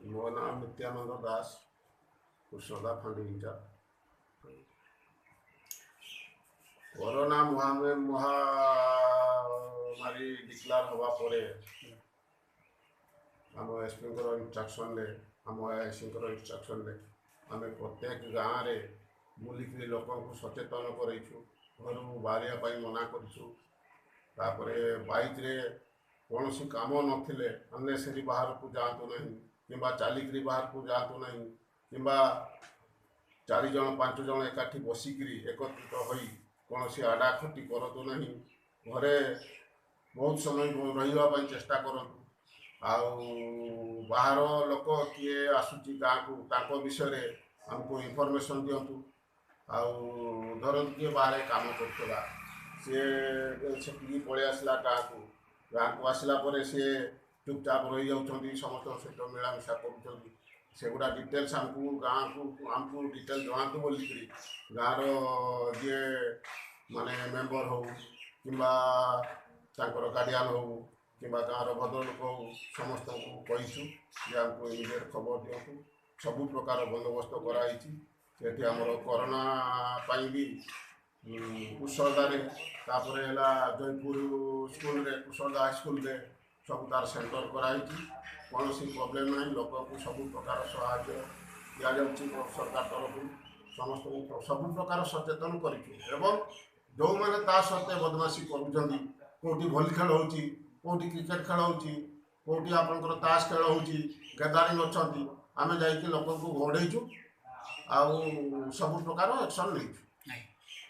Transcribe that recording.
ମୋ ନାଁ ନିତ୍ୟାନନ୍ଦ ଦାସ, କୁଶଳା ଫାଣ୍ଡିଟା। କରୋନା ମହାମାରୀ ଡିକ୍ଲାର ହେବା ପରେ ଆମ ଏସ୍ପିଙ୍କର ଇନଷ୍ଟ୍ରକ୍ସନ୍ରେ, ଆମ ଆଇସିଙ୍କର ଇନଷ୍ଟ୍ରକ୍ସନ୍ରେ ଆମେ ପ୍ରତ୍ୟେକ ଗାଁରେ ବୁଲିକି ଲୋକଙ୍କୁ ସଚେତନ କରେଇଛୁ, ଘରୁ ବାହାରିବା ପାଇଁ ମନା କରିଛୁ। ତାପରେ ବାଇକ୍ରେ କୌଣସି କାମ ନଥିଲେ ଅନ୍ନେସେରୀ ବାହାରକୁ ଯାଆନ୍ତୁ ନାହିଁ, କିମ୍ବା ଚାଲିକିରି ବାହାରକୁ ଯାଆନ୍ତୁ ନାହିଁ, କିମ୍ବା 4 ଜଣ 5 ଜଣ ଏକାଠି ବସିକିରି ଏକତ୍ରିତ ହୋଇ କୌଣସି ଆଡ଼ାଖଟି କରନ୍ତୁ ନାହିଁ। ଘରେ ବହୁତ ସମୟ ରହିବା ପାଇଁ ଚେଷ୍ଟା କରନ୍ତୁ। ଆଉ ବାହାର ଲୋକ କିଏ ଆସୁଛି ଗାଁକୁ ତାଙ୍କ ବିଷୟରେ ଆମକୁ ଇନଫର୍ମେସନ୍ ଦିଅନ୍ତୁ। ଆଉ ଧରନ୍ତୁ କିଏ ବାହାରେ କାମ କରୁଥିଲା, ସିଏ ସେଠିକି ପଳେଇ ଆସିଲା ଗାଁକୁ ଆସିଲା ପରେ ସିଏ ଚୁପଚାପ ରହିଯାଉଛନ୍ତି, ସମସ୍ତଙ୍କ ସହିତ ମିଳାମିଶା କରୁଛନ୍ତି। ସେଗୁଡ଼ା ଡିଟେଲ୍ସ ଆମକୁ ଡିଟେଲ୍ ଜଣାନ୍ତୁ ବୋଲିକିରି ଗାଁର ଯିଏ ମାନେ ମେମ୍ବର ହଉ, କିମ୍ବା ତାଙ୍କର ଗାର୍ଡ଼ିଆନ୍ ହଉ, କିମ୍ବା ଗାଁର ଭଦ୍ରଲୋକ ହଉ, ସମସ୍ତଙ୍କୁ କହିଛୁ ଯେ ଆମକୁ ଇମିଡ଼ିଏଟ୍ ଖବର ଦିଅନ୍ତୁ। ସବୁ ପ୍ରକାର ବନ୍ଦୋବସ୍ତ କରାଯାଇଛି। ସେଠି ଆମର କରୋନା ପାଇଁ ବି କୁଶଳଦାରେ, ତାପରେ ହେଲା ଜୟପୁର ସ୍କୁଲରେ, କୁଶଳଦା ହାଇସ୍କୁଲରେ ସବୁ ତାର ସେଣ୍ଟର କରାଯାଇଛି। କୌଣସି ପ୍ରୋବ୍ଲେମ୍ ନାହିଁ, ଲୋକଙ୍କୁ ସବୁ ପ୍ରକାର ସାହାଯ୍ୟ ଦିଆଯାଉଛି ସରକାର ତରଫରୁ। ସମସ୍ତଙ୍କୁ ସବୁ ପ୍ରକାର ସଚେତନ କରିଛୁ। ଏବଂ ଯେଉଁମାନେ ତା ସତ୍ତ୍ୱେ ବଦମାସି କରୁଛନ୍ତି, କେଉଁଠି ଭଲି ଖେଳ ହେଉଛି, କେଉଁଠି କ୍ରିକେଟ୍ ଖେଳ ହେଉଛି, କେଉଁଠି ଆପଣଙ୍କର ତାସ୍ ଖେଳ ହେଉଛି, ଗ୍ୟାଦରିଂ ଅଛନ୍ତି, ଆମେ ଯାଇକି ଲୋକଙ୍କୁ ଘୋଡ଼େଇଛୁ ଆଉ ସବୁ ପ୍ରକାର ଆକ୍ସନ୍ ନେଇଛୁ।